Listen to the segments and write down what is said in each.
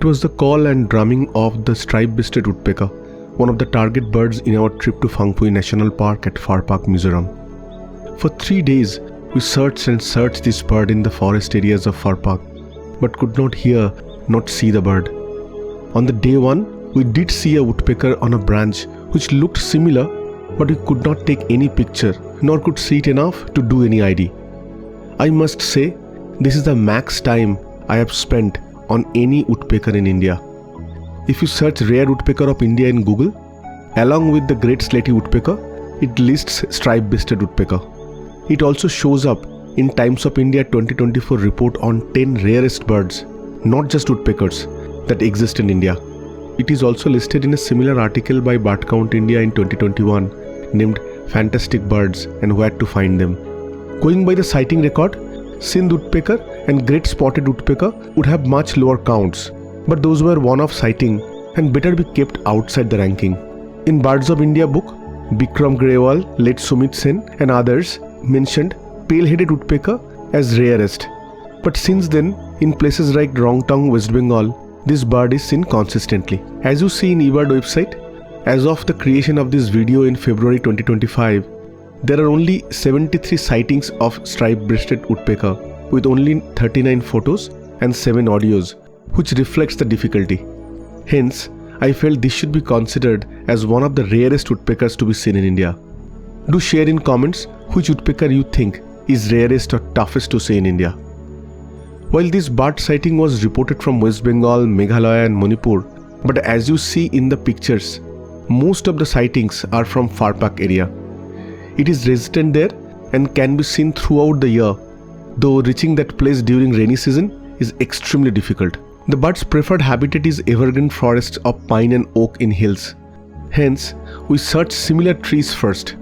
It was the call and drumming of the Stripe Breasted Woodpecker, one of the target birds in our trip to Phawngpui National Park at Far Park, Mizoram. For 3 days, we searched and searched this bird in the forest areas of Far Park, but could not hear, not see the bird. On the day 1, we did see a woodpecker on a branch which looked similar, but we could not take any picture, nor could see it enough to do any ID. I must say, this is the max time I have spent on any woodpecker in India. If you search rare woodpecker of India in Google, along with the great slaty woodpecker, it lists Stripe Breasted Woodpecker. It also shows up in Times of India 2024 report on 10 rarest birds, not just woodpeckers, that exist in India. It is also listed in a similar article by Bird Count India in 2021 named Fantastic Birds and Where to Find Them. Going by the sighting record, Sindh woodpecker and great spotted woodpecker would have much lower counts, but those were one-off sighting and better be kept outside the ranking. In Birds of India book, Bikram Grewal, late Sumit Sen and others mentioned pale-headed woodpecker as rarest. But since then, in places like Rongtong, West Bengal, this bird is seen consistently. As you see in eBird website, as of the creation of this video in February 2025, there are only 73 sightings of Stripe Breasted Woodpecker with only 39 photos and 7 audios, which reflects the difficulty. Hence, I felt this should be considered as one of the rarest woodpeckers to be seen in India. Do share in comments which woodpecker you think is rarest or toughest to see in India. While this bird sighting was reported from West Bengal, Meghalaya and Manipur, but as you see in the pictures, most of the sightings are from Far Park area. It is resident there and can be seen throughout the year, though reaching that place during rainy season is extremely difficult. The bird's preferred habitat is evergreen forests of pine and oak in hills. Hence, we search similar trees first.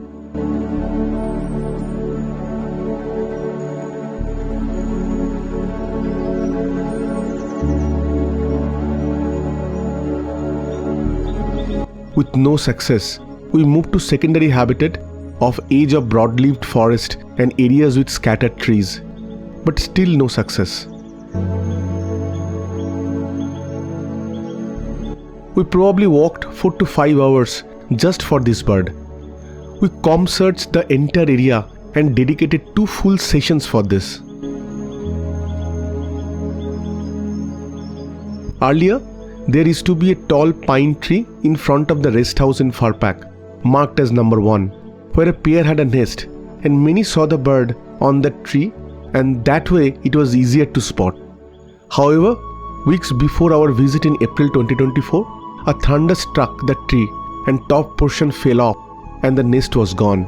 With no success, we moved to secondary habitat of edge of broad-leaved forest and areas with scattered trees, but still no success. We probably walked 4 to 5 hours just for this bird. We searched the entire area and dedicated 2 full sessions for this. Earlier, there used to be a tall pine tree in front of the rest house in Far Park, marked as number 1, where a pair had a nest, and many saw the bird on that tree, and that way it was easier to spot. However, weeks before our visit in April 2024, a thunder struck the tree and top portion fell off and the nest was gone.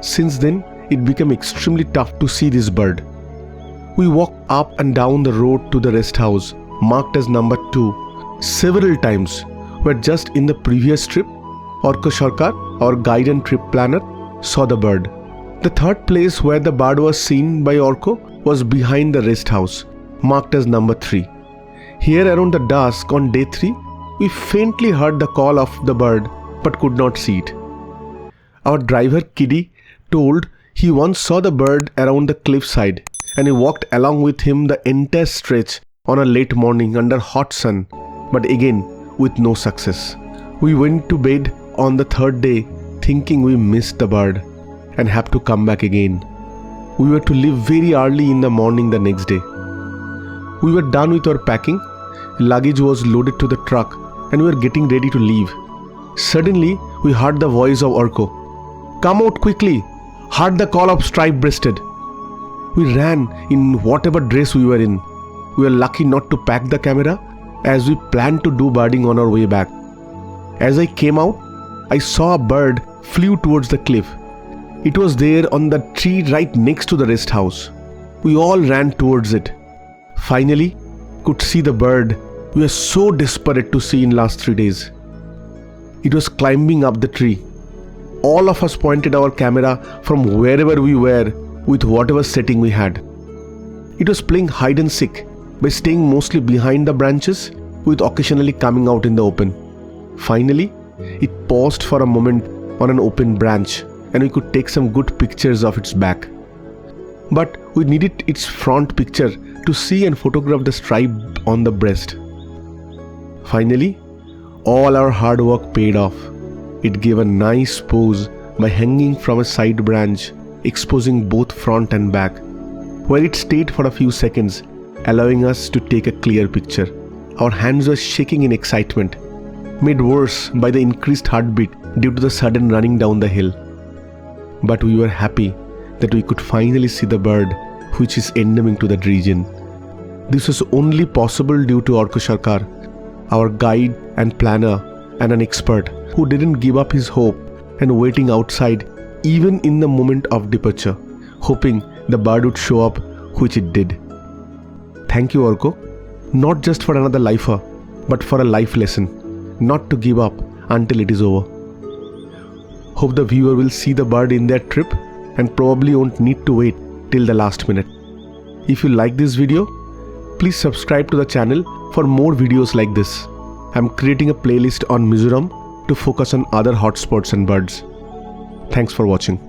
Since then, it became extremely tough to see this bird. We walked up and down the road to the rest house, marked as number 2, several times, where just in the previous trip, Orko Sarkar, our guide and trip planner, saw the bird. The third place where the bird was seen by Orko was behind the rest house, marked as number 3. Here around the dusk on day 3, we faintly heard the call of the bird but could not see it. Our driver Kiddy told he once saw the bird around the cliffside and he walked along with him the entire stretch on a late morning under hot sun, but again with no success. We went to bed on the third day thinking we missed the bird and have to come back again. We were to leave very early in the morning the next day. We were done with our packing, luggage was loaded to the truck and we were getting ready to leave. Suddenly, we heard the voice of Orko. "Come out quickly! Heard the call of Stripe Breasted!" We ran in whatever dress we were in. We were lucky not to pack the camera as we planned to do birding on our way back. As I came out, I saw a bird flew towards the cliff. It was there on the tree right next to the rest house. We all ran towards it. Finally, could see the bird we were so desperate to see in last 3 days. It was climbing up the tree. All of us pointed our camera from wherever we were with whatever setting we had. It was playing hide and seek by staying mostly behind the branches with occasionally coming out in the open. Finally, it paused for a moment on an open branch and we could take some good pictures of its back. But we needed its front picture to see and photograph the stripe on the breast. Finally, all our hard work paid off. It gave a nice pose by hanging from a side branch, exposing both front and back, where it stayed for a few seconds, allowing us to take a clear picture. Our hands were shaking in excitement, made worse by the increased heartbeat due to the sudden running down the hill. But we were happy that we could finally see the bird which is endemic to that region. This was only possible due to Orko Sarkar, our guide and planner and an expert who didn't give up his hope and waiting outside even in the moment of departure, hoping the bird would show up, which it did. Thank you, Orko, not just for another lifer, but for a life lesson, not to give up until it is over. Hope the viewer will see the bird in their trip and probably won't need to wait till the last minute. If you like this video, please subscribe to the channel for more videos like this. I'm creating a playlist on Mizoram to focus on other hotspots and birds. Thanks for watching.